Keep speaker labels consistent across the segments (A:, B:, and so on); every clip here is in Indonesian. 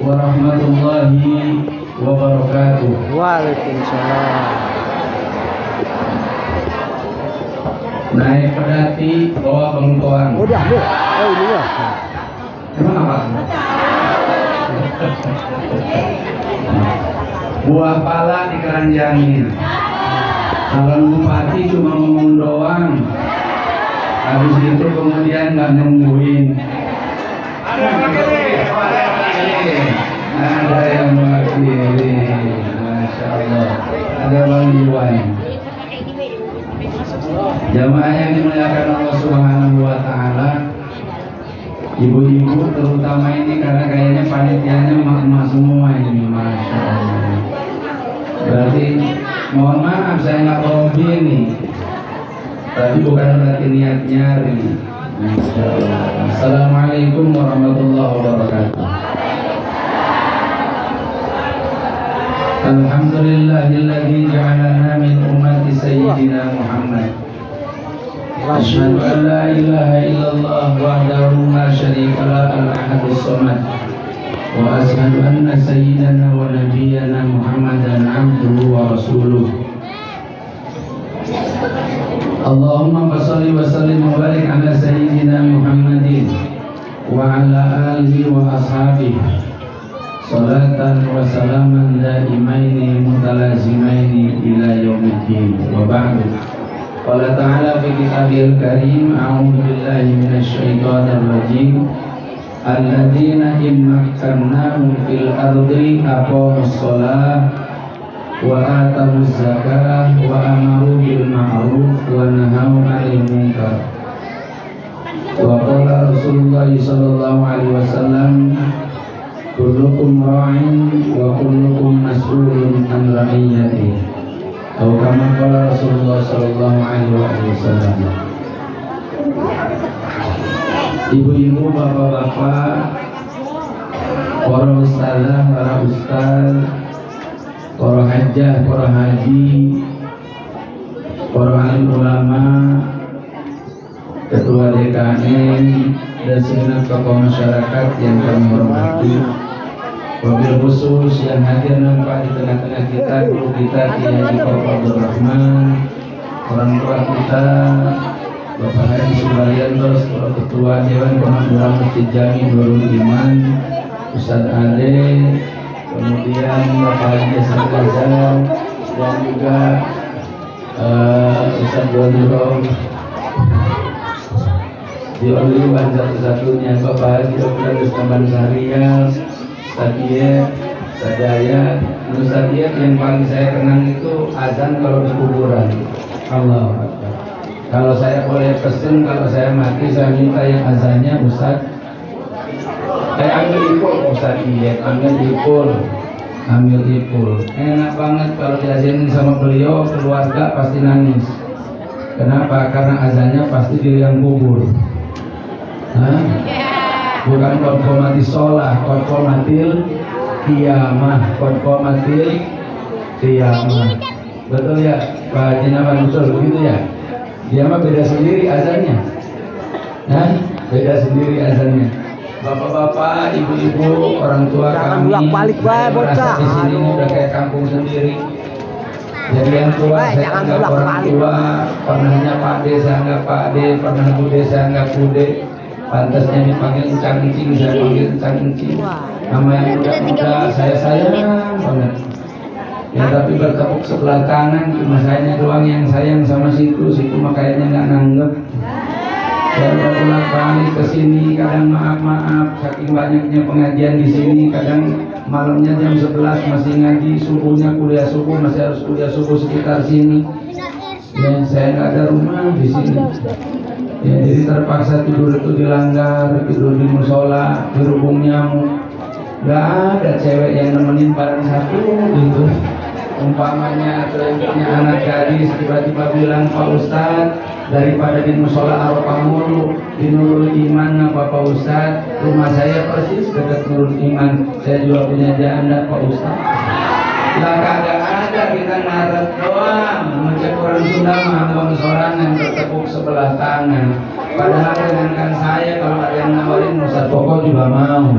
A: warahmatullahi wabarakatuh.
B: Waalaikumsalam.
A: Naik pedati bawa bengkoang.
B: Oh diambil. Oh ini ya.
A: Emang apa? Buah pala dikeranjangin. Calon bupati cuma ngomong doang. Habis itu kemudian nggak nungguin. Ada yang mewakili. Masya Allah. Ada Bang Iwan. Jamaah yang dimuliakan Allah Subhanahu wa Ta'ala, ibu-ibu terutama ini karena kayaknya panitianya emak-emak semua ini, Masya Allah. Berarti mohon maaf saya nggak hobi nih, tapi bukan berarti niat nyari. Masya Allah. Assalamualaikum warahmatullahi wabarakatuh. Alhamdulillahilladzi ja'alana min ummati sayyidina Muhammad. Asyhadu an la ilaha illallah wahdahu la syarika lah al-ahadus samad. Wa asyhadu anna sayyidana wa nabiyyana Muhammadan abduhu wa rasuluh. Allahumma shalli wa sallim wa barik ala sayyidina Muhammadin wa ala alihi wa ashabihi. Salatan wa salaman daimaini mutalazimaini ila yaumiddin. Wa ba'du. Qala ta'ala fi kitabil karim, a'udzu billahi minasy syaithanir rajim. Alladzina immakkannahum fil ardi aqamus shalah wa atamuz zakah wa amaru bil ma'ruf wa nahaw 'anil munkar. Wa qala Rasulullah sallallahu alaihi wasallam, kullukum ra'in wa kullukum mas'ulun an ra'iyyatihi. Atau kama qala Rasulullah sallallahu alaihi wasallam. Ibu-ibu, bapak-bapak, para ustazah, para ustaz, para hajjah, para haji, para alim ulama, ketua DKN, dan segenap tokoh masyarakat yang kami hormati. Wabil khusus yang hadir nampak di tengah-tengah kita, guru kita Kiai Bapak Abdul Rahman, orang tua kita Bapak Haji Subaryanto, Ketua Dewan Pemakmuran Masjid Jami Nurul Iman, Ustadz Ade, kemudian Bapak Haji Hasan Gazal, dan juga Ustadz Wadul dioliwan satu-satunya Bapak Haji Dr. Ustaman Sarial, Ustadiyah, Sadaya, Ustadiyah yang paling saya kenang itu azan kalau di kuburan. Allah Akbar. Kalau saya boleh pesen, kalau saya mati saya minta yang azannya Ustaz. Ambil ipul Ustadiyah, ambil ipul. Enak banget kalau diazanin sama beliau, keluarga pasti nangis. Kenapa? Karena azannya pasti di liang kubur. Bukan kodkomatil sholah, kodkomatil qiyamah, kodkomatil qiyamah. Betul ya Pak Haji Naman, betul begitu ya? Dia mah beda sendiri azannya. Beda sendiri azannya. Bapak-bapak, ibu-ibu, orang tua kami merasa di sini udah kayak kampung sendiri. Jadi yang tua saya anggap orang tua, pernahnya Pak De saya anggap Pak De, pernah Bude saya anggap Bude. Pantasnya dipanggil Encang Encing, saya panggil Encang Encing. Nama yang muda-muda saya sayang banget. Ya tapi bertepuk sebelah kanan, cuma sayanya doang yang sayang sama situ mah kayaknya nggak nanggep. Saya bolak-balik ke sini, kadang maaf, saking banyaknya pengajian di sini, kadang malamnya jam 11 masih ngaji, subuhnya kuliah subuh, masih harus kuliah subuh sekitar sini. Ya saya nggak ada rumah di sini. Ya, jadi terpaksa tidur itu dilanggar, tidur di musola, dirubung nyamuk. Gak ada cewek yang nemenin barang satu gitu. Umpamanya atau yang punya anak gadis tiba-tiba bilang, Pak Ustadz, daripada di musola Arafah mulu, di Nurul Iman apa Pak Ustadz, rumah saya persis dekat Nurul Iman, saya juga punya janda Pak Ustadz. Lah kagak ada, kita ngaret doang. Macam orang Sunda mah sorangan bertepuk sebelah tangan. Padahal jangankan saya, kalau ada yang nawarin Ustadz Koko juga mau.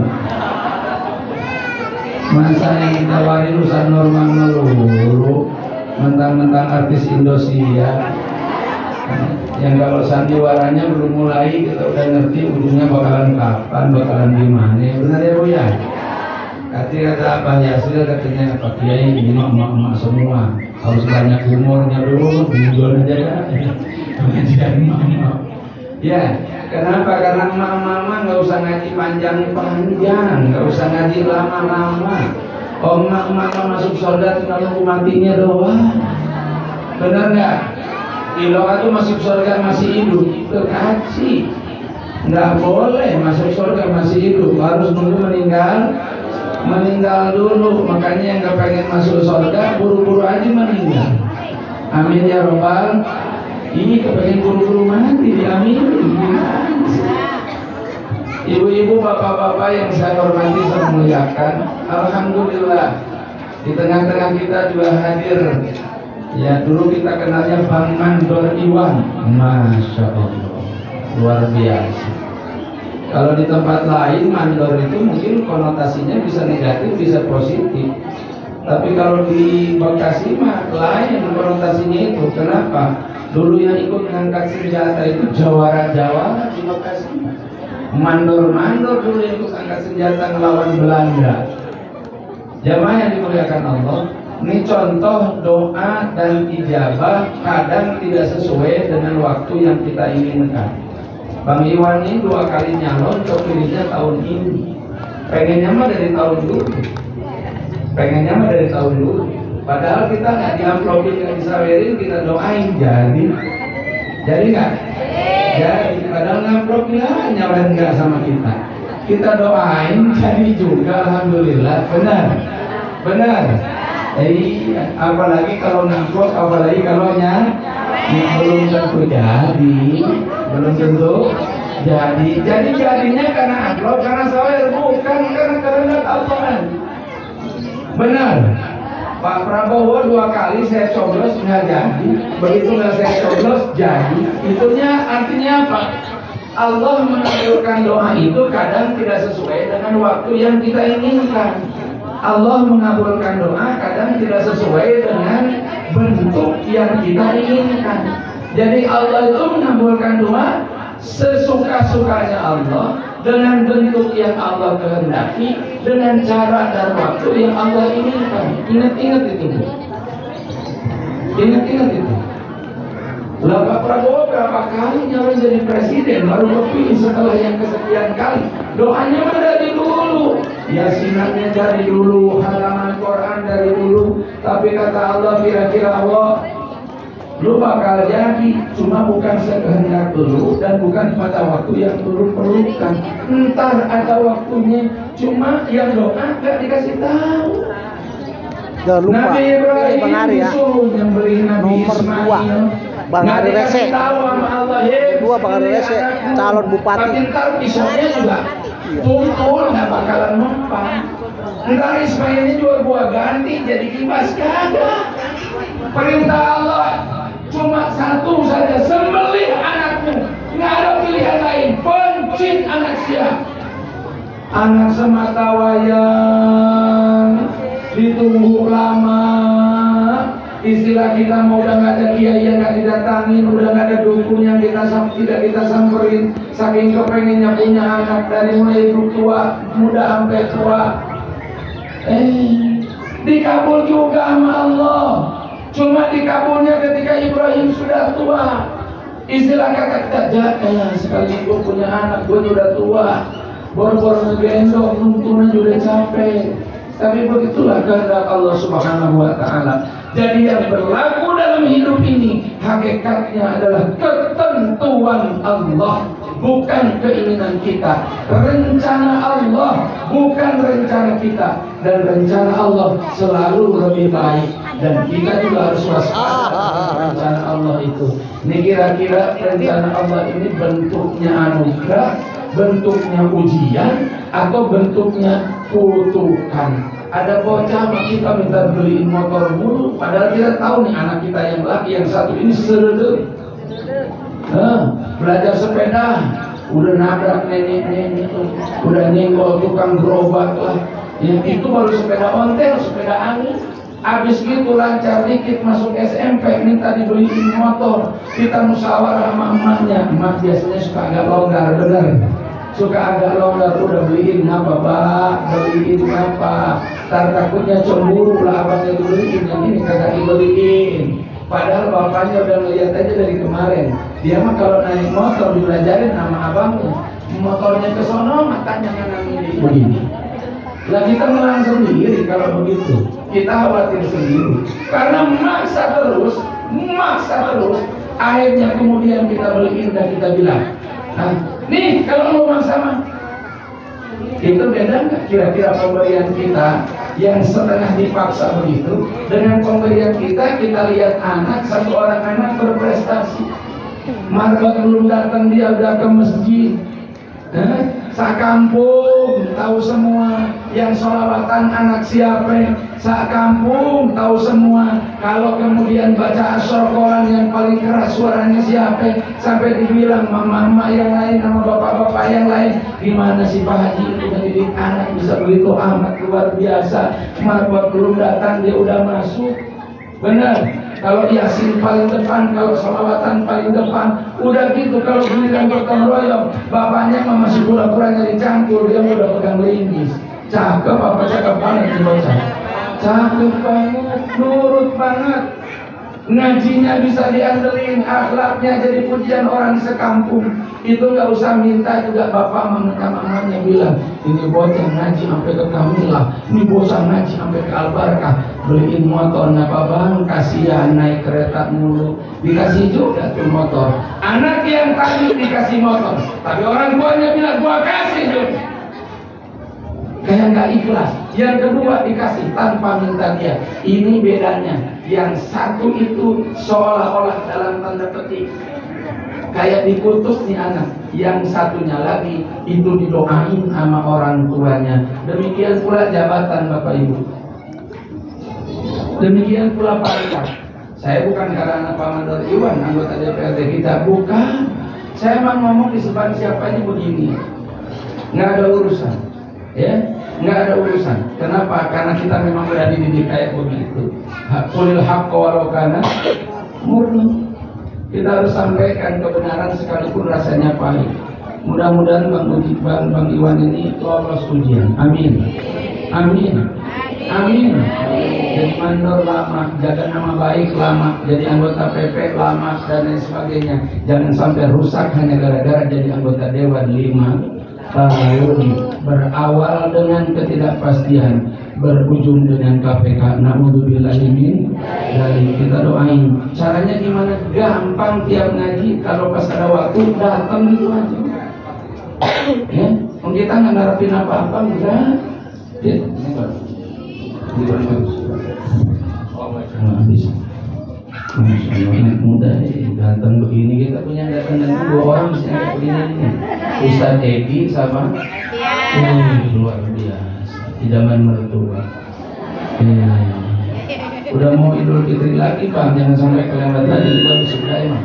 A: Masa yang ditawari urusan normal melulu, mentang-mentang artis Indosiar yang kalau sandiwaranya belum mulai kita udah ngerti ujungnya bakalan kapan, bakalan gimana. Benar ya Bu ya? Kata apa ya, sudah katanya Pak Kiai ini emak-emak semua harus banyak umurnya dulu, bingung aja kan? Pengajian emak-emak. Ya, kenapa? Karena emak-emak nggak usah ngaji panjang-panjang, nggak usah ngaji lama-lama. Emak-emak masuk surga tinggal nunggu matinya doang. Benar nggak? Iloka tuh masuk surga masih hidup, terkaci. Nggak boleh masuk surga masih hidup, harus nunggu meninggal dulu. Makanya yang nggak pengen masuk surga buru-buru aja meninggal. Amin ya robbal. Ini kepengen buru-buru mati, amin. Ibu-ibu, bapak-bapak yang saya hormati, saya muliakan, alhamdulillah di tengah-tengah kita juga hadir. Ya, dulu kita kenalnya Bang Mandor Iwan, masya Allah, luar biasa. Kalau di tempat lain mandor itu mungkin konotasinya bisa negatif, bisa positif. Tapi kalau di Bekasi mah lain konotasinya itu. Kenapa? Dulu yang ikut mengangkat senjata itu jawara-jawara di Bekasi. Mandor-mandor dulu yang ikut angkat senjata melawan Belanda. Jamaah yang dimuliakan Allah, ini contoh doa dan ijabah kadang tidak sesuai dengan waktu yang kita inginkan. Bang Iwan ini 2 kali nyalon, kepilihnya tahun ini. Pengennya mah dari tahun dulu. Padahal kita nggak diamplopin, nggak disawerin, kita doain jadi nggak? Jadi padahal ngamplop nyawain nggak sama kita. Kita doain jadi juga, alhamdulillah. Benar. Apalagi kalau ngamplop, apalagi kalau belum tentu jadi jadinya karena amplop, karena sawer, bukan karena kehendak Allah. Benar. Pak Prabowo 2 kali saya coblos nggak jadi, begitu nggak saya coblos jadi. Itunya artinya apa? Allah mengabulkan doa itu kadang tidak sesuai dengan waktu yang kita inginkan. Allah mengabulkan doa kadang tidak sesuai dengan bentuk yang kita inginkan. Jadi Allah itu mengabulkan doa sesuka-sukanya Allah, dengan bentuk yang Allah kehendaki, dengan cara dan waktu yang Allah inginkan. Ingat itu Bu. Ingat itu. Lah Pak Prabowo berapa kali nyalon jadi presiden, baru kepilih setelah yang kesekian kali. Doanya mah dari dulu, yasinannya dari dulu, halaman Quran dari dulu. Tapi kata Allah, kira-kira Allah, lu bakal jadi, cuma bukan sekehendak dulu dan bukan pada waktu yang dulu perlukan. Entar ada waktunya, cuma yang doa gak dikasih tahu. Nabi Ibrahim disuruh nyembelih Nabi Ismail.
B: Bang Ari Rese, kedua Bang Ari Rese, calon bupati.
A: Tapi ntar pisaunya juga tumpul, nggak bakalan mempan. Ntar Ismailnya juga gua ganti jadi kibas, kagak. Perintah Allah cuma satu saja, sembelih anakmu, nggak ada pilihan lain. Pencin anak siap, anak semata wayang, ditunggu lama. Istilah kita mau udah nggak ada kiai yang nggak didatangin, udah nggak ada dukun yang tidak kita samperin, saking kepengennya punya anak dari mulai tua, muda sampai tua. Dikabul juga sama Allah. Cuma dikabulnya ketika Ibrahim sudah tua. Istilah kata kita jaga, sekali gue punya anak, gue sudah tua, bor-bor ngegendong, nuntunan juga capek. Tapi begitulah kehendak Allah Subhanahu wa Ta'ala. Jadi yang berlaku dalam hidup ini hakikatnya adalah ketentuan Allah, bukan keinginan kita. Rencana Allah bukan rencana kita, dan rencana Allah selalu lebih baik. Dan kita juga harus waspada rencana Allah itu. Ini kira-kira rencana Allah ini bentuknya anugerah, bentuknya ujian, atau bentuknya kutukan. Ada bocah kita minta beliin motor mulu, padahal kita tahu nih anak kita yang laki yang satu ini sededek. Belajar sepeda udah nabrak nenek tuh, udah nyenggol tukang gerobak lah. Yang itu baru sepeda ontel, sepeda angin. Abis gitu lancar dikit masuk SMP, minta dibeliin motor. Kita musyawarah sama emaknya. Emak biasanya suka agak longgar, bener. Suka agak longgar, udah beliin apa Pak? Beliin apa? Ntar takutnya cemburu lah abangnya dibeliin, yang ini kagak dibeliin. Padahal bapaknya udah ngeliat aja dari kemarin. Dia mah kalau naik motor dibelajarin sama abangnya. Motornya ke sono, matanya kanan ini begini. Lah kita melang sendiri kalau begitu. Kita khawatir sendiri. Karena maksa terus. Akhirnya kemudian kita beliin dan kita bilang, nah, nih kalau mau maksa mah. Itu beda nggak kira-kira pemberian kita yang setengah dipaksa begitu dengan pemberian kita lihat anak, satu orang anak berprestasi. Margot belum datang dia udah ke masjid. Sakampung tahu semua yang sholawatan anak siapa, sakampung tahu semua. Kalau kemudian baca Al-Quran yang paling keras suaranya siapa, sampai dibilang mama-mama yang lain sama bapak-bapak yang lain, gimana sih Pak Haji itu mendidik anak bisa begitu amat luar biasa. Margot belum datang dia udah masuk. Benar, kalau Yasin paling depan, kalau sholawatan paling depan, udah gitu. Kalau giliran gotong royong, bapaknya mah masih pura-pura nyari cangkul, dia udah pegang linggis. Cakep apa cakep banget nih bocah? Cakep banget, nurut banget. Ngajinya bisa diandelin, akhlaknya jadi pujian orang sekampung. Itu nggak usah minta juga bapak mamanya bilang, ini bocah ngaji sampai ke Kamilah, ini bocah ngaji sampai ke Al-Barakah. Beliin motor, apa bang? Kasihan naik kereta mulu. Dikasih juga tuh motor. Anak yang tadi dikasih motor, tapi orang tuanya bilang gua kasih juga. Kayak nggak ikhlas. Yang kedua dikasih tanpa minta dia. Ini bedanya. Yang satu itu seolah-olah dalam tanda petik kayak dikutuk nih anak. Yang satunya lagi itu didoain sama orang tuanya. Demikian pula jabatan Bapak Ibu. Demikian pula pangkat. Saya bukan karena Pak Mandor Iwan anggota DPRD kita, bukan. Saya emang ngomong di sepan siapanya begini. Nggak ada urusan. Ya, nggak ada urusan. Kenapa? Karena kita memang udah dididik kayak begitu. Qulil haqqa walau kana murni. Kita harus sampaikan kebenaran sekalipun rasanya pahit. Mudah-mudahan Bang Iwan ini lolos ujian. Amin. Amin. Amin. Jadi mandor lama, jaga nama baik lama, jadi anggota PP lama dan lain sebagainya. Jangan sampai rusak hanya gara-gara jadi anggota dewan 5 tahun. Berawal dengan ketidakpastian, berujung dengan KPK. Na'udzubillahi min dzalik. Kita doain. Caranya gimana? Gampang, tiap ngaji kalau pas ada waktu datang gitu aja. Ya, kita nggak ngarepin apa-apa, enggak. Ya, ini bagus. Bisa. Masya Allah, muda ganteng begini. Kita punya datang 2 orang bisa begini. Ustaz Edi sama luar biasa. Idaman mertua. Udah mau Idul Fitri lagi Bang, jangan sampai kelewat lagi. Kita bersyukur emang.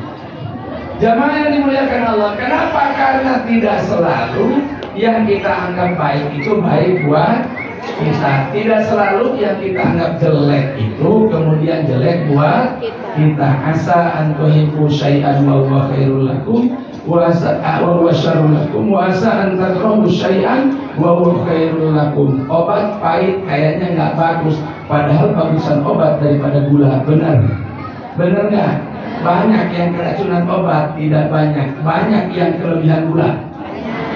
A: Jamaah yang dimuliakan Allah, kenapa? Karena tidak selalu yang kita anggap baik itu baik buat kita. Tidak selalu yang kita anggap jelek itu kemudian jelek buat kita. Asa an tuhibbu syai'an wa huwa khairul lakum wa asa wa syarrul lakum wa asa an takrahu syai'an wa huwa khairul lakum. Obat pahit kayaknya nggak bagus, padahal bagusan obat daripada gula. Benar? Benar nggak? Banyak yang keracunan obat, tidak banyak. Banyak yang kelebihan gula.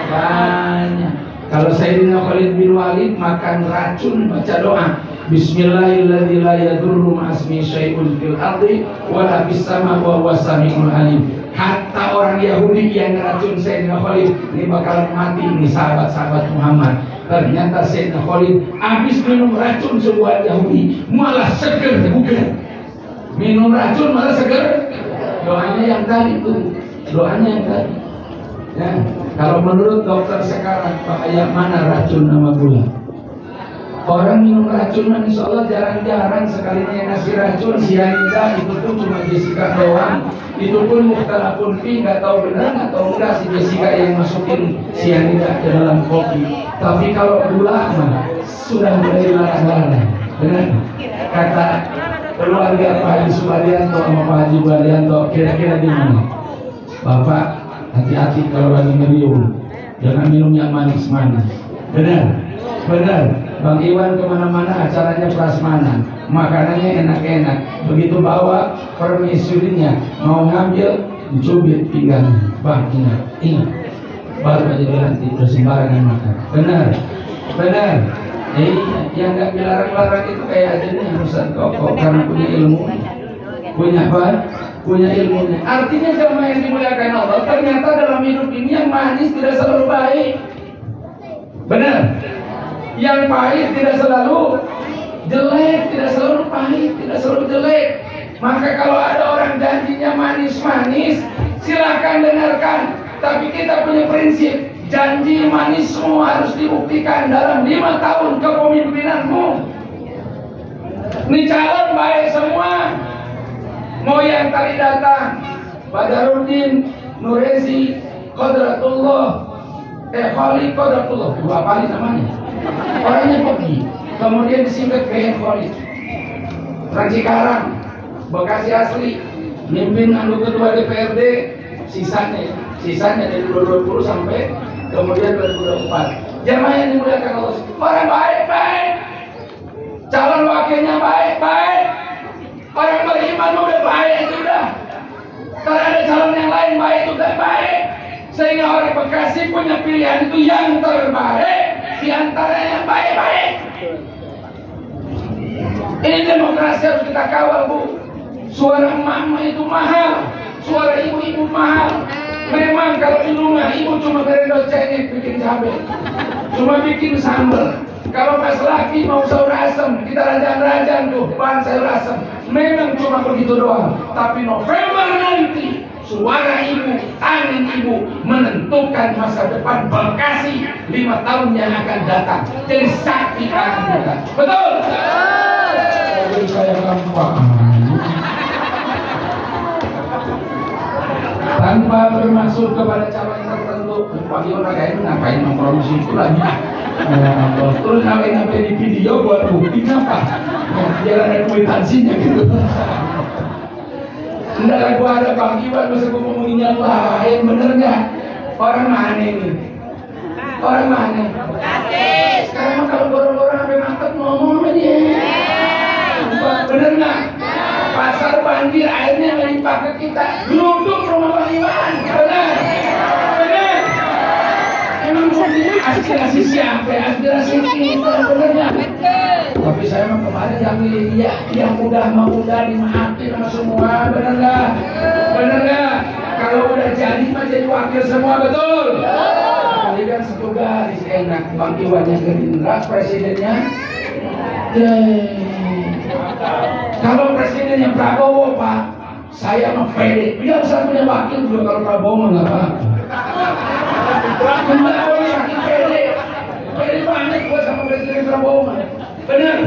A: Banyak. Kalau Sayyidina Khalid bin Walid makan racun, baca doa Bismillahirrahmanirrahim, la yadurru ma'asmi syai'un fil ardi wala fis sama wa huwas samiul alim. Hatta orang Yahudi yang racun Sayyidina Khalid ini bakalan mati. Ini sahabat-sahabat Muhammad. Ternyata Sayyidina Khalid habis minum racun sebuah Yahudi malah seger bukan. Minum racun malah seger. Doanya yang tadi itu. Doanya yang tadi. Ya, kalau menurut dokter sekarang bahaya mana racun sama gula? Orang minum racun man insya Allah jarang-jarang, sekalinya yang ngasih racun sianida itu pun cuma Jessica doang. Itu pun mukhtalafun fi, nggak tahu benar nggak tahu enggak si Jessica yang masukin sianida ke dalam kopi. Tapi kalau gula mah sudah mulai larang-larang. Benar? Kata keluarga Pak Haji Subaryanto sama Pak Haji Baryanto, kira-kira gimana? Bapak hati-hati kalau lagi ngeriung, jangan minum yang manis-manis. Benar? Benar. Bang Iwan kemana-mana acaranya prasmanan, makanannya enak-enak. Begitu bawa permisurinya mau ngambil, mencubit pinggang. Bang, ingat, baru aja berhenti bersembarangan makan. Benar, benar. Yang nggak dilarang-larang itu kayak aja nih urusan kokoh karena punya ilmu, punya apa? Punya ilmunya. Artinya jamaah yang dimuliakan Allah, ternyata dalam hidup ini yang manis tidak selalu baik. Benar. Yang pahit tidak selalu jelek, tidak selalu pahit, tidak selalu jelek. Maka kalau ada orang janjinya manis-manis, silakan dengarkan. Tapi kita punya prinsip, janji manis semua harus dibuktikan dalam 5 tahun kepemimpinanmu. Ini calon baik semua. Mau yang tadi datang, Badarudin, Nurezi, Qodratullah, Khalid Qodratullah, 2 kali namanya. Orangnya pergi, kemudian disingkat ke Khalid. Orang Cikarang, Bekasi asli, mimpin anu kedua DPRD, sisanya dari 2020 sampai kemudian 2024. Jamaah yang dimuliakan Allah, orang baik-baik, calon wakilnya baik-baik, orang beriman udah baik sudah. Kalau ada calon yang lain baik udah baik, sehingga orang Bekasi punya pilihan itu yang terbaik di antara yang baik-baik. Ini demokrasi harus kita kawal, Bu. Suara mama itu mahal, suara ibu-ibu mahal. Memang kalau di rumah ibu cuma beredot cengek bikin cabai, cuma bikin sambal. Kalau pas laki mau sayur asam, kita rajang-rajang tuh bahan sayur asam. Memang cuma begitu doang. Tapi November nanti suara ibu, angin ibu menentukan masa depan Bekasi 5 tahun yang akan datang. Jadi saksikan kita. Betul? Jadi saya gampang. Tanpa bermaksud kepada calon tertentu. Pagi orang kayak ngapain nongkrong di situ lagi? Terus ngapain di video buat bukti apa? Biar ada kwitansinya gitu. Enggak, gua ada Bang Iwan, masa gua ngomongin yang lain, bener nggak? Orang mana ini? Orang mana? Bekasi. Sekarang kalau borong-borong sampai mantep ngomong sama dia. Bener nggak? Pasar banjir, airnya melimpah ke kita. Gelundung rumah Bang Iwan, bener? Bener? Emang aspirasi siapa? Aspirasi kita, bener nggak? Tapi saya mah kemarin yang milih yang udah dimaafin sama semua, bener nggak? Bener nggak? Kalau udah jadi mah jadi wakil semua, betul? Kali kan satu garis enak, Bang Iwan yang Gerindra, presidennya. Kalau presidennya Prabowo, Pak, saya mah pede. Dia bisa punya wakil juga kalau Prabowo mah nggak apa-apa. Prabowo saking pede banget buat sama presiden Prabowo mah. Benar,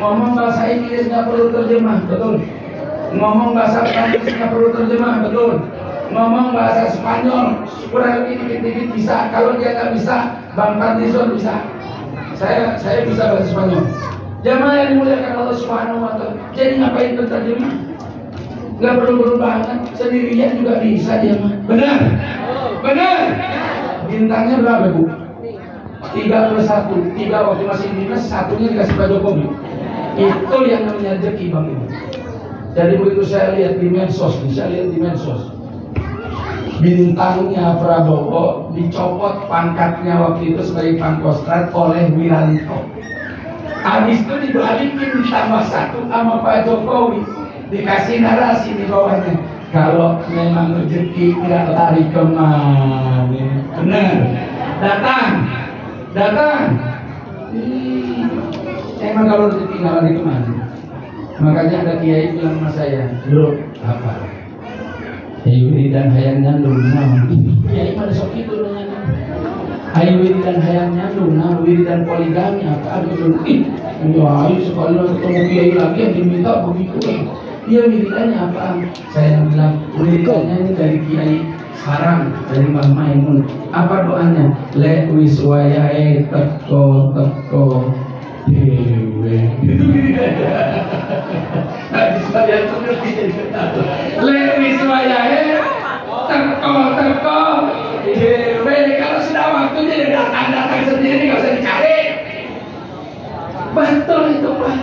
A: ngomong bahasa Inggris nggak perlu terjemah, betul. Ngomong bahasa Prancis nggak perlu terjemah, betul. Ngomong bahasa Spanyol kurang lebih dikit-dikit bisa. Kalau dia nggak bisa, Bang Partizon bisa. Saya bisa bahasa Spanyol. Jamaah yang dimuliakan Allah Subhanahu Wa Taala. Jadi ngapain terjemah? Nggak perlu banget. Sendirian juga bisa dia mah. Benar, benar. Bintangnya berapa, Bu? 3+1, 3 waktu masih dinas, 1-nya dikasih Pak Jokowi. Itu yang namanya rezeki, Bang Ibu. Jadi begitu saya lihat di medsos, bintangnya Prabowo dicopot pangkatnya waktu itu sebagai Pangkostrat oleh Wiranto. Habis itu dibalikin ditambah 1 sama Pak Jokowi, dikasih narasi di bawahnya. Kalau memang rezeki tidak lari kemana, benar. Datang. Emang kalau rezeki nggak lari kemana? Makanya ada kiai bilang sama saya, bro, apa? Wiridan hayang nyandung, kiai mana sok itu nanya. Ayo wiridan hayang nyandung, nah wiridan poligami apa gitu. Ya ayo sekali ketemu kiai lagi yang diminta begitu. Dia wiridannya apa? Saya bilang wiridannya ini dari kiai Sarang, dari Mbah Maimun. Apa doanya? Le wiswayae teko dewe. Itu wiridannya. Habis saya terus le wiswayae teko dewe. Kalau sudah waktunya dia datang sendiri, nggak usah dicari. Betul itu Pak.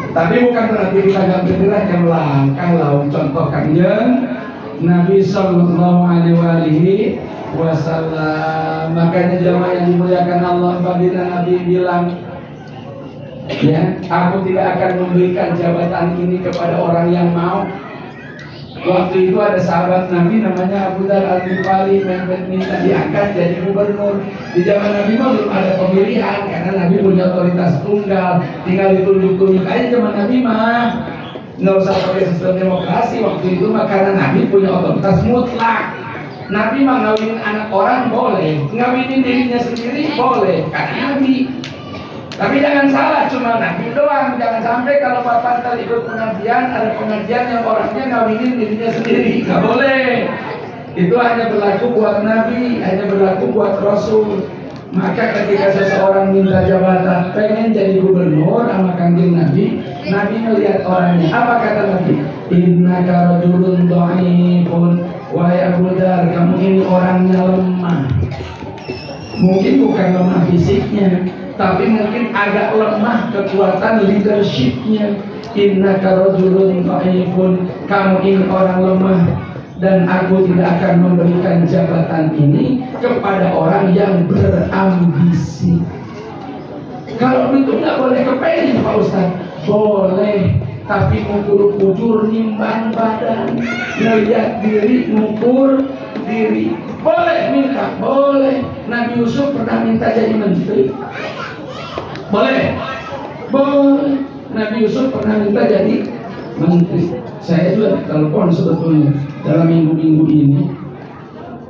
A: Tapi bukan berarti kita nggak bergerak yang langkah lawan contohkannya Nabi Sallallahu Alaihi Wasallam. Makanya jamaah yang dimuliakan Allah, apabila Nabi bilang, ya, aku tidak akan memberikan jabatan ini kepada orang yang mau. Waktu itu ada sahabat Nabi namanya Abu Dar Al-Ghifari minta diangkat jadi gubernur. Di zaman Nabi mah belum ada pemilihan karena Nabi punya otoritas tunggal, tinggal ditunjuk-tunjuk aja. Zaman Nabi mah nggak usah pakai sistem demokrasi waktu itu mah, karena Nabi punya otoritas mutlak. Nabi mah ngawinin anak orang boleh, ngawinin dirinya sendiri boleh karena Nabi. Tapi jangan salah, cuma Nabi doang. Jangan sampai kalau Bapak ntar ikut pengajian, ada pengajian yang orangnya ngawinin dirinya sendiri, nggak boleh. Itu hanya berlaku buat Nabi, hanya berlaku buat Rasul. Maka ketika seseorang minta jabatan, pengen jadi gubernur sama kanjeng Nabi, Nabi melihat orangnya. Apa kata Nabi? Innaka rajulun dhaifun, wahai Abu Dar, kamu ini orangnya lemah. Mungkin bukan lemah fisiknya, tapi mungkin agak lemah kekuatan leadershipnya. Innaka rajulun dhaifun, kamu ini orang lemah, dan aku tidak akan memberikan jabatan ini kepada orang yang berambisi. Kalau itu nggak boleh kepengen Pak Ustaz, boleh, tapi ngukur ujur nimbang badan, ngeliat diri ngukur diri. Boleh minta, boleh. Nabi Yusuf pernah minta jadi menteri. Boleh, boleh. Nabi Yusuf pernah minta jadi menteri. Saya juga telepon sebetulnya dalam minggu-minggu ini.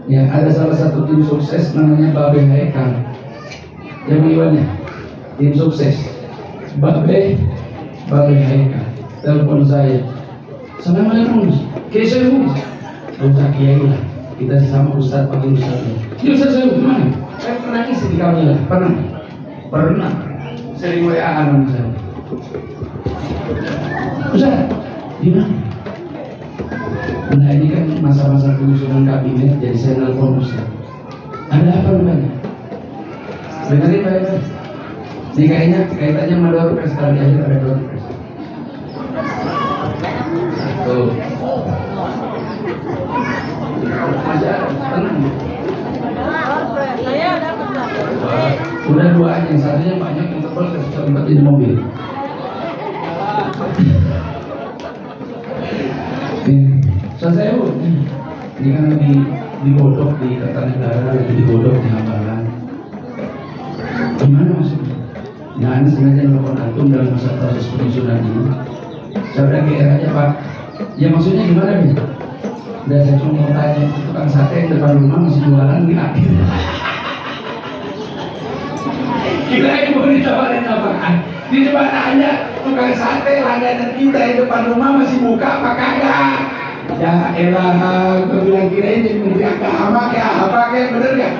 A: Ya, ada salah satu tim sukses namanya Babe Haikal. Yang gimana? Tim sukses Babe Haikal. Telepon saya. Assalamualaikum. Keseru. Ustaz Kiai lah. Kita sama Ustaz pakai Ustaz. Ya Ustaz saya gimana? Saya pernah isi di kami lah. Pernah. Sering WA-an saya. Ustaz, gimana? Nah ini kan masa-masa penyusunan kabinet, jadi saya nelfon Ustaz. Ada apa namanya? Dengerin baik-baik. Ini kaitannya sama Doorpress, kali akhir ada Doorpress. Tuh. Aja, tenang. Udah dua aja, yang satunya banyak yang tebal, kita tempatin di mobil. Selesai Bu, ini kan digodok di Kertanegara, digodok di Hambalang. Gimana maksudnya? Nah ini sengaja melakukan antum dalam masa proses penyusunan ini. Saya udah GR aja Pak. Ya maksudnya gimana nih? Udah saya cuma mau tanya, tukang sate yang depan rumah masih jualan di akhir. Kira-kira mau ditawarin apaan? Di depan aja tukang sate langganan kita yang depan rumah masih buka apa kagak? Ya elah, gue bilang kirain jadi menteri agama kayak apa kayak bener gak?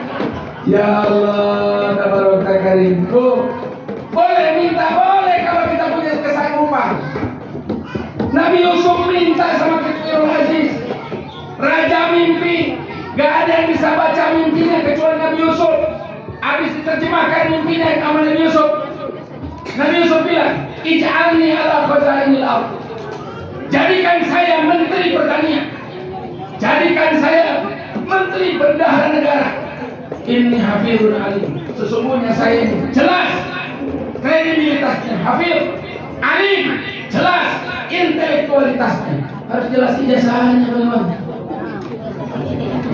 A: Ya Allah, tabaraka karimku. Boleh minta, boleh kalau kita punya kesanggupan. Nabi Yusuf minta sama Fir'aun Aziz. Raja mimpi, gak ada yang bisa baca mimpinya kecuali Nabi Yusuf. Habis diterjemahkan mimpinya sama Nabi Yusuf. Nabi Yusuf bilang, ij'alni ala khazainil ardh. Jadikan saya menteri pertanian. Jadikan saya menteri bendahara negara. Ini hafizun alim. Sesungguhnya saya ini jelas kredibilitasnya. Hafiz, alim, jelas intelektualitasnya. Harus jelas ijazahnya bagaimana.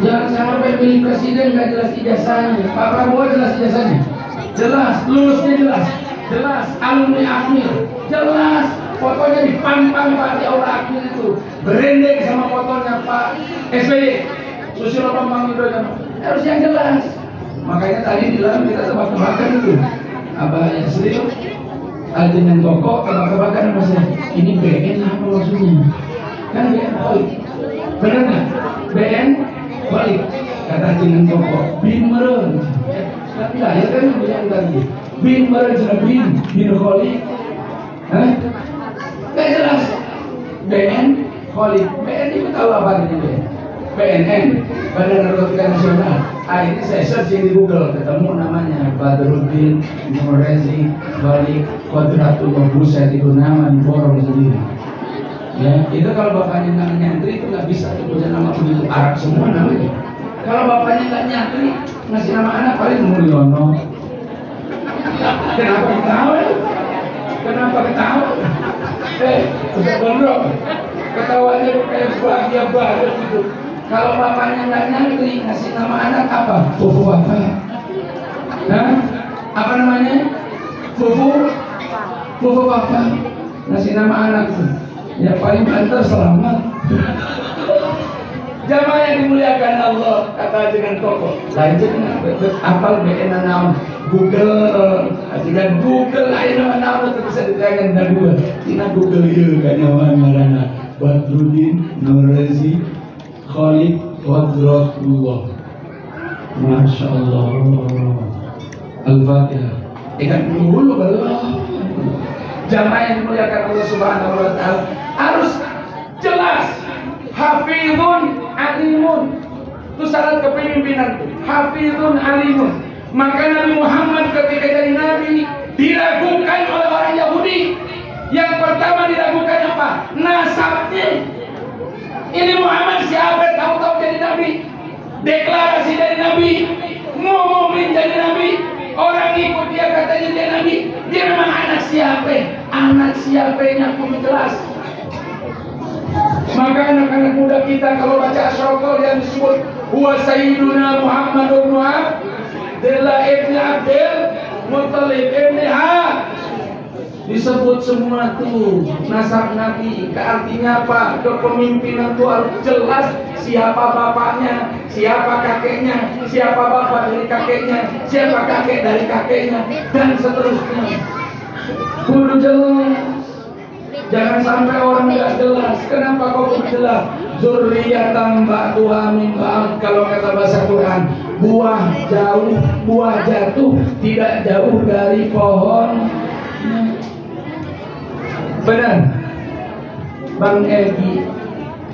A: Jangan sampai pilih presiden nggak jelas ijazahnya. Pak Prabowo jelas ijazahnya. Jelas, lulusnya jelas. Jelas, alumni Akmil. Jelas. Fotonya dipampang Pak di aula Akmil itu, berendek sama fotonya Pak SBY, Susilo Bambang Yudhoyono. Harus yang jelas. Makanya tadi di dalam kita tebak-tebakan itu abahnya serius dengan toko tebak-tebakan maksudnya ini BN apa maksudnya? Kan BN balik, benar nggak? BN balik kata dengan toko bin meren. Tapi lah ya kan yang bilang tadi bin meren sudah bin balik, nggak jelas. BN balik, BN itu tahu apa ini BN? BNN, Badan Narkotika Nasional. Ini saya searching di Google, ketemu namanya Badruddin Nurrezi Balik Qodratullah Buset, itu nama di forum sendiri. Ya, itu kalau bapaknya nggak nyantri itu nggak bisa punya nama begitu Arab semua namanya. Kalau bapaknya nggak nyantri ngasih nama anak paling Mulyono. Kenapa ketawa? Kenapa ketawa? Ustaz Gondrong, ketawanya kayak bahagia banget gitu. Kalau bapaknya nggak nyantri ngasih nama anak apa? Fufu apa? Nah, apa namanya? Fufu apa? Ngasih nama anak tuh. Ya paling banter selamat. Jamaah yang dimuliakan Allah, kata dengan toko. Lain dengan apal BN naon Google, dengan Google lain nama naon itu bisa diterangkan dan dua. Tina Google ya kan nama marana Badruddin Nurrezi Khalid Qodratullah. Masya Allah. Al-Fatihah. Ikan dulu belum. Jamaah yang dimuliakan Allah Subhanahu Wa Taala harus jelas. Hafizun alimun. Itu syarat kepemimpinan. Hafizun alimun. Maka Nabi Muhammad ketika jadi Nabi diragukan oleh orang Yahudi. Yang pertama diragukan apa? Nasabnya. Ini Muhammad siapa? Tahu-tahu jadi Nabi. Deklarasi dari Nabi. Ngomongin jadi Nabi. Orang ikut dia katanya dia Nabi. Dia memang anak siapa? Anak siapanya pun jelas. Maka anak-anak muda kita kalau baca Asy-Syaukal yang disebut huwa sayyiduna Muhammad bin Abdullah ibn Abdul Muttalib ibn Ha, disebut semua tuh nasab Nabi. Artinya apa? Kepemimpinan itu harus jelas siapa bapaknya, siapa kakeknya, siapa bapak dari kakeknya, siapa kakek dari kakeknya, dan seterusnya. Kudu jelas. Jangan sampai orang nggak jelas. Kenapa kok belum jelas? Dzurriyyatan ba'duha min ba'd. Kalau kata bahasa Quran, buah jauh, buah jatuh tidak jauh dari pohon. Benar, Bang Egi.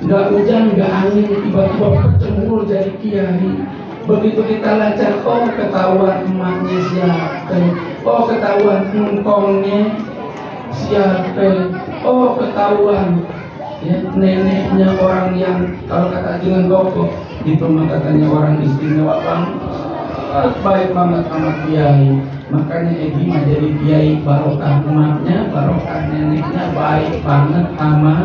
A: Nggak hujan, nggak angin, tiba-tiba bercembur jadi kiai. Begitu kita lancar, oh ketahuan emaknya siapa, oh ketahuan engkongnya siapa, oh ketahuan ya, neneknya orang yang kalau kata dengan gokok itu mah katanya orang istimewa banget, baik banget sama kiai. Makanya Egi mah jadi kiai barokah emaknya, barokah neneknya, baik banget sama.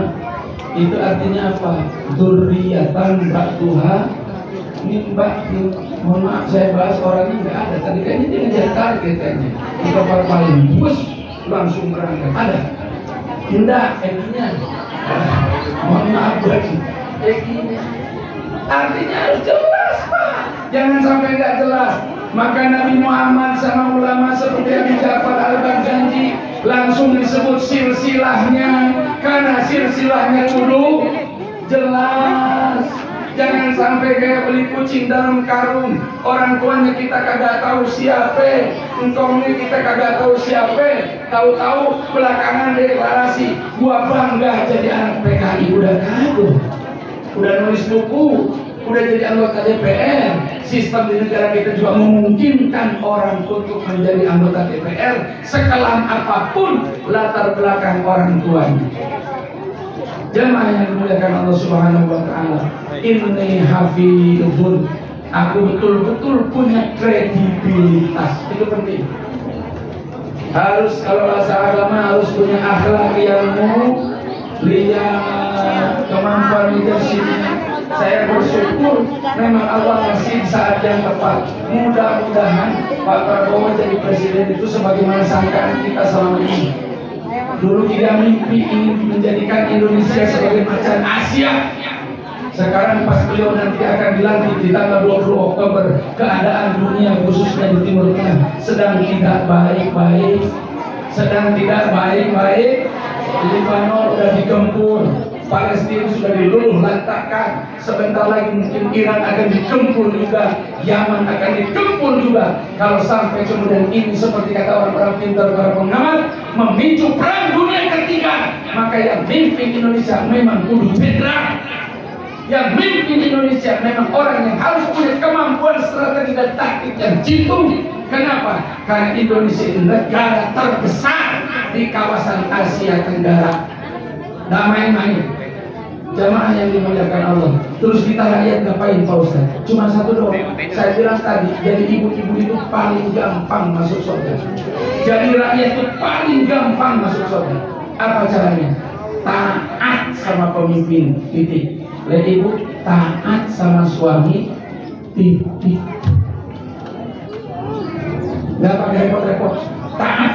A: Itu artinya apa? Dzurriyyatan ba'duha min ba'd. Mohon maaf saya bahas orangnya nggak ada. Tadi kayaknya dia ngejar target kayaknya. Kita paling bus langsung berangkat. Ada? Tidak, Eginya. Mohon maaf bagi Eginya. Artinya harus jelas Pak. Jangan sampai nggak jelas. Maka Nabi Muhammad sama ulama seperti Abi Ja'far Al-Baghdadi langsung disebut silsilahnya, karena silsilahnya kudu jelas. Jangan sampai kayak beli kucing dalam karung, orang tuanya kita kagak tahu siapa, engkongnya kita kagak tahu siapa, tahu-tahu belakangan deklarasi gua bangga jadi anak PKI. Udah kagum, udah nulis buku, udah jadi anggota DPR. Sistem di negara kita juga memungkinkan orang untuk menjadi anggota DPR sekelam apapun latar belakang orang tuanya. Jemaah yang dimuliakan Allah Subhanahu wa Ta'ala, inni hafidhun, aku betul-betul punya kredibilitas. Itu penting. Harus kalau bahasa agama harus punya akhlak yang mulia, kemampuan leadership. Saya bersyukur memang Allah ngasih saat yang tepat. Mudah-mudahan Pak Prabowo jadi presiden itu sebagaimana sangkaan kita selama ini. Dulu kita mimpi ingin menjadikan Indonesia sebagai macan Asia. Sekarang pas beliau nanti akan dilantik di tanggal 20 Oktober, keadaan dunia khususnya di Timur Tengah sedang tidak baik-baik. Lebanon sudah digempur, Palestina sudah diluluh lantakkan, sebentar lagi mungkin Iran akan digempur juga, Yaman akan digempur juga. Kalau sampai kemudian ini seperti kata orang-orang pintar, para pengamat, memicu perang dunia ketiga, maka yang mimpin Indonesia memang kudu jenderal. Yang mimpin Indonesia memang orang yang harus punya kemampuan strategi dan taktik yang jitu. Kenapa? Karena Indonesia ini negara terbesar di kawasan Asia Tenggara. Nggak main-main. Jamaah yang dimuliakan Allah. Terus kita rakyat ngapain Pak Ustaz? Cuma satu doang. Saya bilang tadi, jadi ibu-ibu itu paling gampang masuk surga. Jadi rakyat itu paling gampang masuk surga. Apa caranya? Taat sama pemimpin, titik. Lihat ibu, taat sama suami, titik. Gak pakai repot-repot, taat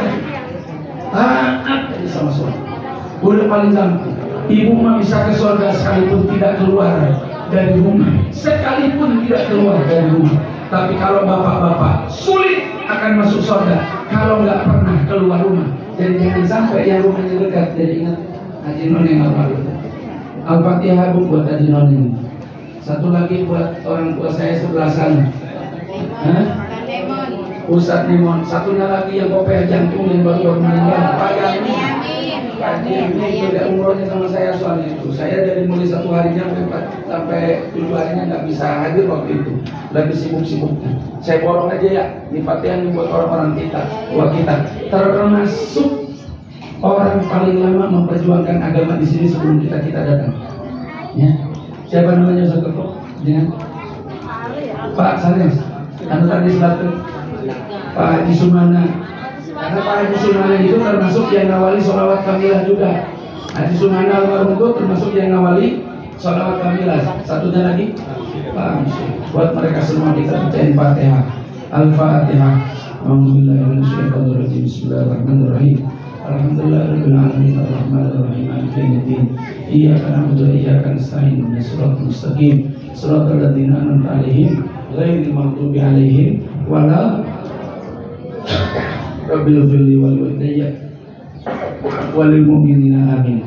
A: aja sama suami. Udah paling gampang. Ibu mah bisa ke surga sekalipun tidak keluar dari rumah, sekalipun tidak keluar dari rumah. Tapi kalau bapak-bapak sulit akan masuk surga kalau nggak pernah keluar rumah. Jadi jangan sampai yang rumahnya dekat. Jadi ingat Haji Noneng Al-Fatihah buat Haji Noneng. Satu lagi buat orang tua saya sebelah sana. Ustadz Nimon. Satunya lagi yang kopea jantung yang baru meninggal, Pak Yani. Ini tidak umrohnya sama saya soal itu. Saya dari mulai 1 harinya sampai 7 harinya nggak bisa hadir waktu itu. Lagi sibuk-sibuknya. Saya borong aja ya. Ini Fatihah buat orang-orang kita, buat kita. Termasuk orang paling lama memperjuangkan agama di sini sebelum kita datang. Ya. Siapa namanya Ustaz Ketua? Ya. Pak Sanes. Anu tadi Selatan. Pak Haji Sumana. Karena Pak Haji Sumana itu termasuk yang ngawali sholawat kamilah juga. Haji Sumana almarhum itu termasuk yang ngawali sholawat kamilah. Satunya lagi Pak Amsi. Buat mereka semua kita bacain Fatihah. Al-Fatihah. Alhamdulillahirrahmanirrahim. Bismillahirrahmanirrahim. Alhamdulillahirabbil alamin arrahmanir rahim maliki yaumiddin. Iyyaka na'budu wa iyyaka nasta'in ihdinas siratal mustaqim. Shiratal ladzina an'amta 'alaihim ghairil maghdubi 'alaihim wala Rabbil fili wal walidayya walil mu'minina amin.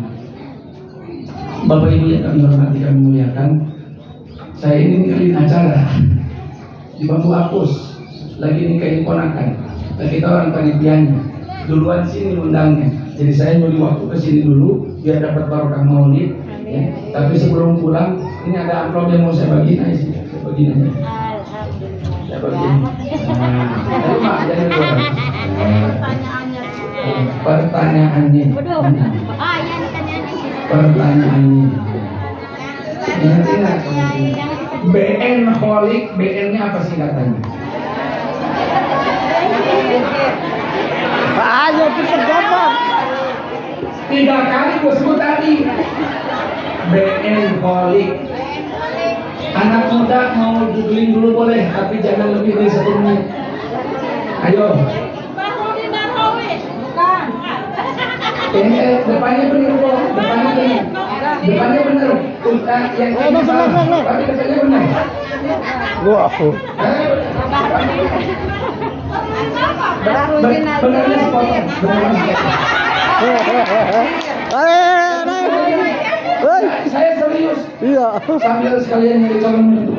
A: Bapak Ibu yang kami hormati, kami muliakan, saya ini ninggalin acara di Bambu Apus, lagi nikahin ponakan, dan kita orang panitianya duluan sini undangnya. Jadi saya nyuri waktu ke sini dulu biar dapat barokah maulid. Ya. Tapi sebelum pulang, ini ada amplop yang mau saya bagiin aja. Saya bagiin aja. Saya bagiin. Jadi pertanyaannya. Pertanyaannya. Ingat. BN holik, BN-nya apa singkatannya?
B: Ayo kita jawab.
A: 3 kali gue sebut tadi. BN holik. Anak muda mau googling dulu boleh, tapi jangan lebih dari 1 menit. Ayo. Ini depannya benar kok, depannya benar. Depannya benar. Yang ini salah, tapi depannya benar.
B: Wah.
A: Benarnya sepotong. Saya serius.
B: Iya.
A: Sambil sekalian nyari calon menentu.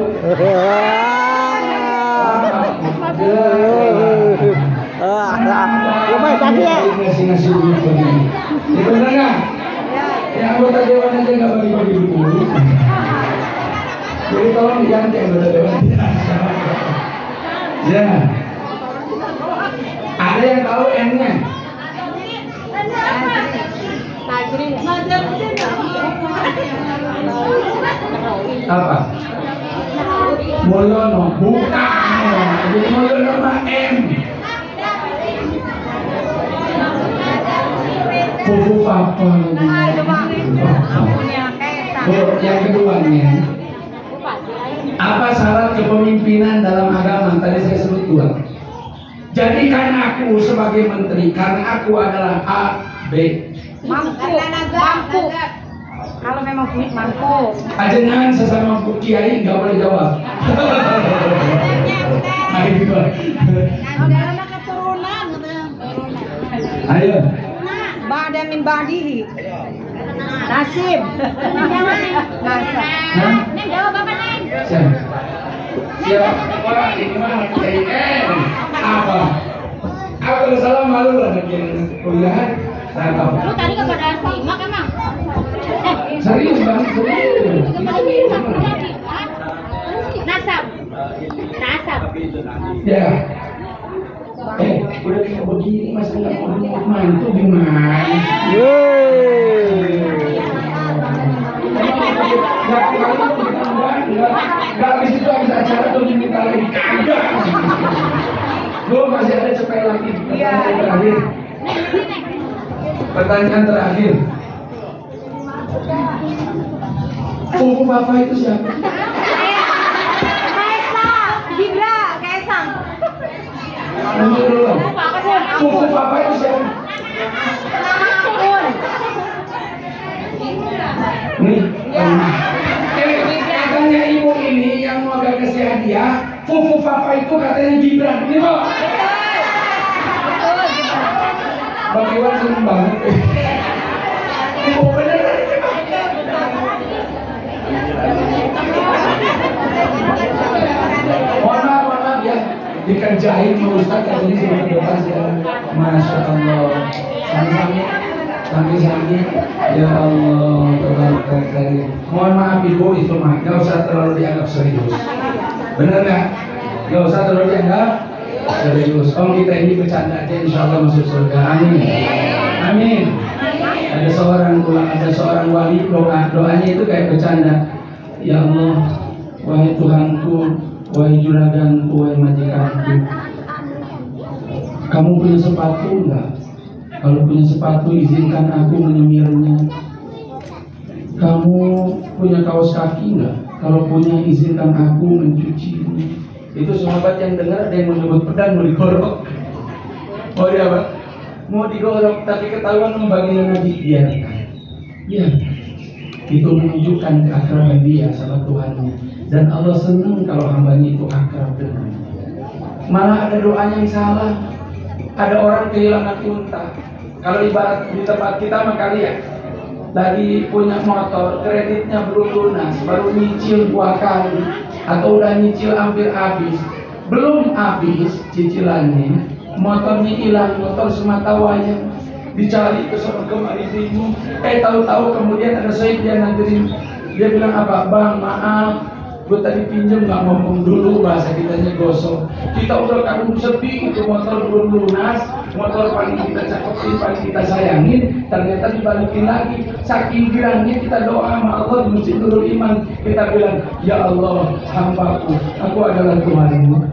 B: Lumayan tadi ya.
A: Ngasih duit begini. Bener nggak? Ya anggota dewan aja nggak bagi-bagi dulu. Jadi tolong diganti anggota dewan. Ya. Ada yang tahu N-nya? Apa? Mulyono, bukan. Mulyono mah M. Fufu papa. Yang keduanya, apa syarat kepemimpinan dalam agama? Tadi saya sebut 2. Jadikan aku sebagai menteri karena aku adalah A, B.
C: Mampu. Kalau memang punya mampu.
A: Ajengan sesama kiai nggak boleh jawab. Ayo.
C: Ada anak keturunan.
A: Ayo.
C: Ba'da min ba'dihi. Nasib. Nasib. Neng jawab apa Neng?
A: Siapa ini mah kiai apa? Aku salah malu lah bikin kuliah.
C: Lu tadi kagak ada simak emang?
A: Serius banget, serius.
C: Nasab.
A: Ya. Udah kayak begini masa nggak mau mantu gimana? Gak habis itu habis acara tuh diminta lagi kagak. Gue masih ada cepet lagi. Pertanyaan terakhir. Pertanyaan terakhir. Fufu Papa itu siapa?
C: Kaisang, Gibra, Kaisang.
A: Fufu Papa itu siapa? Nih, katanya ibu ini yang mau agak kasih hadiah. Fufu Papa itu katanya Gibran. Ini kok? Bang Iwan seneng banget. Ibu bener. Mohon maaf ya, dikerjain sama Ustaz katanya sudah ke depan saya. Masya Allah. Sami-sami. Ya Allah, terlalu. Mohon maaf ibu itu mah, nggak usah terlalu dianggap serius. Bener nggak? Nggak usah terlalu dianggap serius. Om kita ini bercanda aja, insya Allah masuk surga. Amin. Amin. Ada seorang wali doanya itu kayak bercanda. Ya Allah, wahai Tuhanku, wahai juraganku, wahai majikanku, kamu punya sepatu enggak? Kalau punya sepatu izinkan aku menyemirnya. Kamu punya kaos kaki enggak? Kalau punya izinkan aku mencucinya. Itu sahabat yang dengar ada yang menyebut pedang mau digorok. Oh dia apa? Mau digorok tapi ketahuan membaginya Nabi biarkan. Ya. Itu menunjukkan keakraban dia sama Tuhannya, dan Allah senang kalau hambanya itu akrab dengannya. Malah ada doa yang salah. Ada orang kehilangan unta. Kalau ibarat di tempat kita mah kalian tadi punya motor, kreditnya belum lunas, baru nyicil 2 kali atau udah nyicil hampir habis, belum habis cicilannya, motornya hilang, motor semata wayang. Dicari ke sana kemari bingung. Tahu-tahu kemudian ada saya dia nantirin. Dia bilang apa? Bang maaf, gue tadi pinjam nggak ngomong dulu, bahasa kitanya gosok. Kita udah kadung sepi, itu motor belum lunas, motor paling kita caketin, paling kita sayangin, ternyata dibalikin lagi. Saking girangnya kita doa sama Allah di Masjid Nurul Iman, kita bilang, ya Allah hambaku, aku adalah Tuhanmu.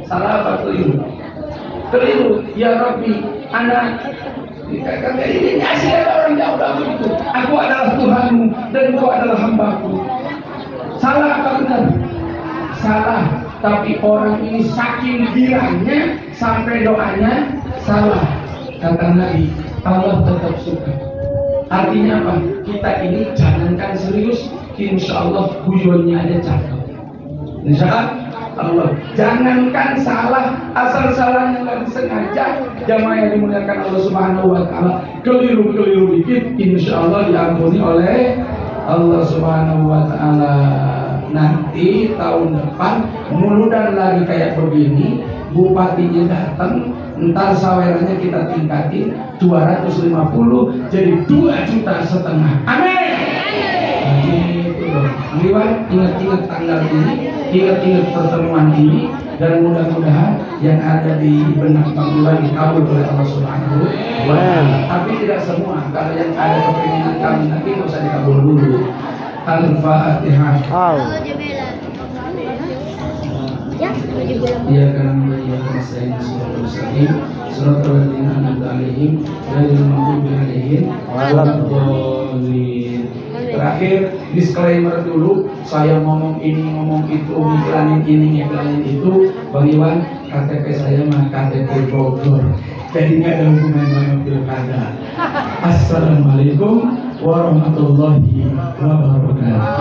A: Salah apa keliru? Keliru, ya Rabbi, anak. Kata ini ngasih orang jauh begitu. Aku adalah Tuhanmu dan Engkau adalah hambaku. Salah apa benar? Salah. Tapi orang ini saking girangnya sampai doanya salah. Kata Nabi, Allah tetap suka. Artinya apa? Kita ini jangankan serius, insya Allah guyonnya aja cakep. Insya Allah, jangankan salah, asal salahnya nggak disengaja, jamaah yang dimuliakan Allah Subhanahu Wa Taala, keliru dikit, insya Allah diampuni oleh Allah Subhanahu Wa Taala. Nanti tahun depan muludan lagi kayak begini, bupatinya datang, ntar sawerannya kita tingkatin 250 jadi 2,5 juta. Amin. Liwan, ingat-ingat tanggal ini, ingat-ingat pertemuan ini, dan mudah-mudahan yang ada di benak Bang Iwan dikabul oleh Allah Subhanahu wa Ta'ala. Tapi tidak semua, kalau yang ada kepinginan kami nanti nggak usah dikabul dulu. Al-Fatihah. Ya karena ya saya Bismillahirrahmanirrahim. Suratul Ladzina an'amta 'alaihim ghairil maghdubi 'alaihim waladdallin. Terakhir disclaimer dulu, saya ngomong ini ngomong itu, ngiklanin ini ngiklanin itu. Bang Iwan, KTP saya mah KTP Bogor, jadi nggak ada hubungan sama pilkada. Assalamualaikum warahmatullahi wabarakatuh.